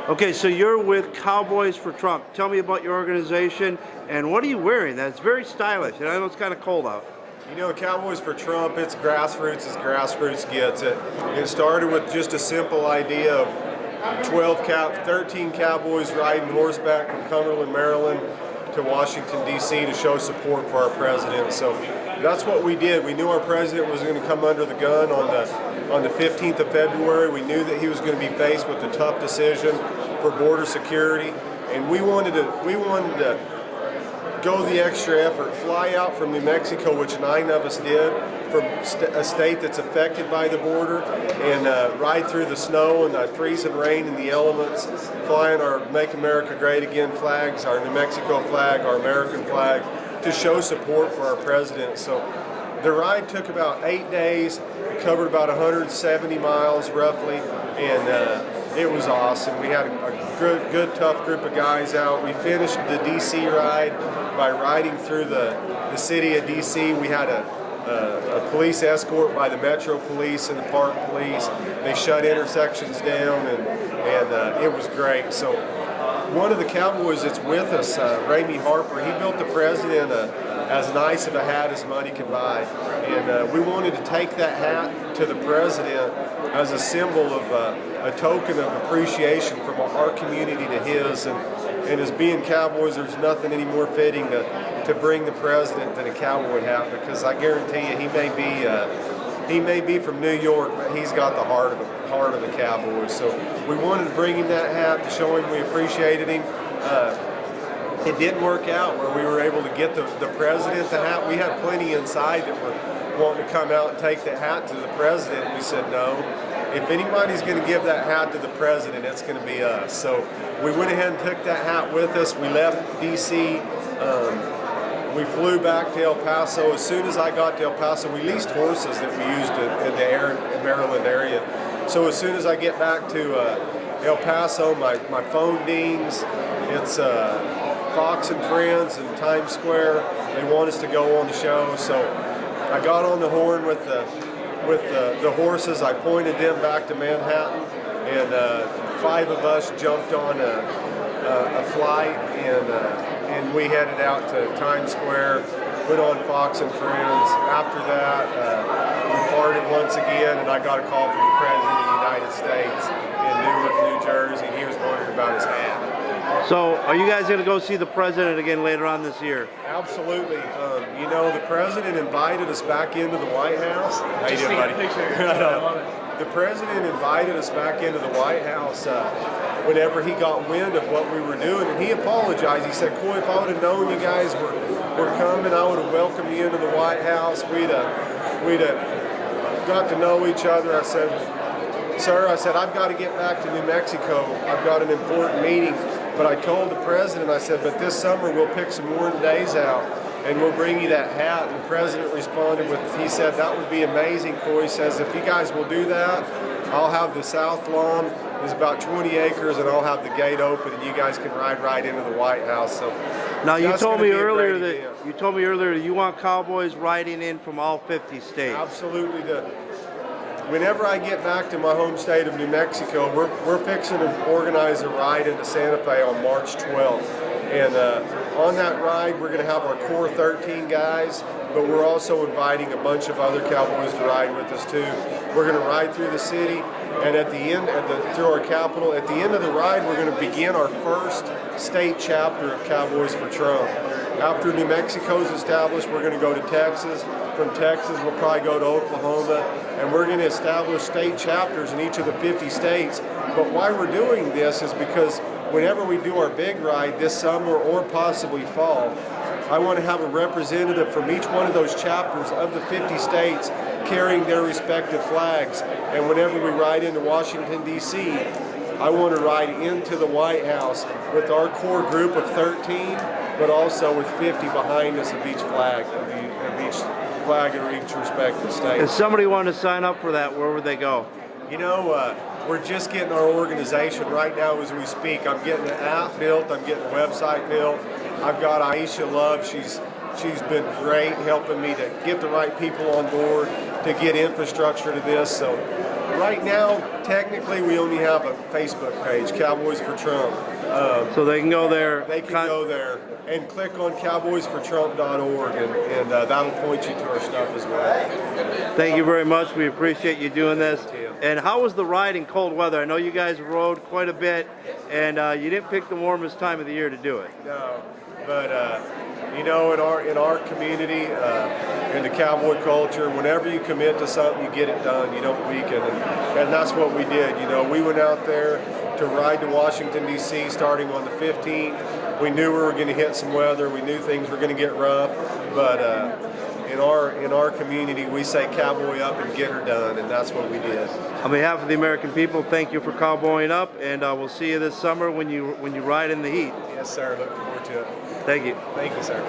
Okay, so you're with Cowboys for Trump. Tell me about your organization and what are you wearing? That's very stylish, and I know it's kind of cold out. You know, Cowboys for Trump, it's grassroots as grassroots gets. It started with just a simple idea of 13 Cowboys riding horseback from Cumberland, Maryland to Washington, D.C. to show support for our president. So that's what we did. We knew our president was going to come under the gun on the 15th of February. We knew that he was going to be faced with a tough decision for border security, and we wanted to go the extra effort, fly out from New Mexico, which 9 of us did, from a state that's affected by the border, and ride through the snow and the freezing rain and the elements, flying our Make America Great Again flags, our New Mexico flag, our American flag, to show support for our president. So the ride took about 8 days, covered about 170 miles roughly, and it was awesome. We had a good, tough group of guys out. We finished the D.C. ride by riding through the city of D.C. We had a police escort by the Metro Police and the Park Police. They shut intersections down, and it was great. So one of the Cowboys that's with us, Ramey Harper, he built the president as nice of a hat as money could buy. And we wanted to take that hat to the president as a symbol of a token of appreciation from our community to his. And as being Cowboys, there's nothing any more fitting to bring the president than a Cowboy hat, because I guarantee you he may be from New York, but he's got the heart of a Cowboy. So we wanted to bring him that hat to show him we appreciated him. It didn't work out where we were able to get the president the hat. We had plenty inside that were wanting to come out and take the hat to the president. We said no. If anybody's going to give that hat to the president, it's going to be us. So we went ahead and took that hat with us. We left D.C. We flew back to El Paso. As soon as I got to El Paso, we leased horses that we used in the Maryland area. So as soon as I get back to El Paso, my phone dings. It's Fox and Friends in Times Square. They want us to go on the show. So I got on the horn with the horses. I pointed them back to Manhattan, and 5 of us jumped on a flight, and we headed out to Times Square, put on Fox and Friends. After that, we parted once again, and I got a call from the President of the United States in Newark, New Jersey, and he was wondering about his hat. So are you guys going to go see the president again later on this year? Absolutely. You know, the president invited us back into the White House. How you doing, buddy? The president invited us back into the White House whenever he got wind of what we were doing, and he apologized. He said, "Coy, if I would have known you guys were coming, I would have welcomed you into the White House. We'd have got to know each other." I said, "Sir," I said, "I've got to get back to New Mexico. I've got an important meeting." But I told the president, I said, "But this summer we'll pick some warm days out and we'll bring you that hat." And the president responded with, he said, "That would be amazing, Coy." He says, "If you guys will do that, I'll have the South Lawn. It's about 20 acres, and I'll have the gate open, and you guys can ride right into the White House." So now you told me earlier that you want Cowboys riding in from all 50 states. Absolutely. Whenever I get back to my home state of New Mexico, we're fixing to organize a ride into Santa Fe on March 12th. And on that ride, we're going to have our core 13 guys, but we're also inviting a bunch of other Cowboys to ride with us too. We're going to ride through the city, and at the end, through our capital, at the end of the ride, we're going to begin our first state chapter of Cowboys for Trump. After New Mexico's established, we're going to go to Texas. From Texas, we'll probably go to Oklahoma, and we're going to establish state chapters in each of the 50 states. But why we're doing this is because whenever we do our big ride this summer or possibly fall, I want to have a representative from each one of those chapters of the 50 states carrying their respective flags. And whenever we ride into Washington, D.C., I want to ride into the White House with our core group of 13, but also with 50 behind us of each flag, of each flag of each respective state. If somebody wanted to sign up for that, where would they go? You know, we're just getting our organization right now as we speak. I'm getting an app built. I'm getting a website built. I've got Aisha Love. She's been great helping me to get the right people on board, to get infrastructure to this. So Right now, technically, we only have a Facebook page, Cowboys for Trump. So they can go there. They can go there and click on cowboysfortrump.org, and that'll point you to our stuff as well. Thank you very much. We appreciate you doing this. Yeah. And how was the ride in cold weather? I know you guys rode quite a bit, and you didn't pick the warmest time of the year to do it. No, but you know, in our community, in the cowboy culture, whenever you commit to something, you get it done. You don't weaken, and that's what we did. You know, we went out there to ride to Washington D.C. starting on the 15th. We knew we were going to hit some weather. We knew things were going to get rough, but in our community, we say cowboy up and get her done, and that's what we did. On behalf of the American people, thank you for cowboying up, and we'll see you this summer when you ride in the heat. Yes, sir. Look forward to it. Thank you. Thank you, sir.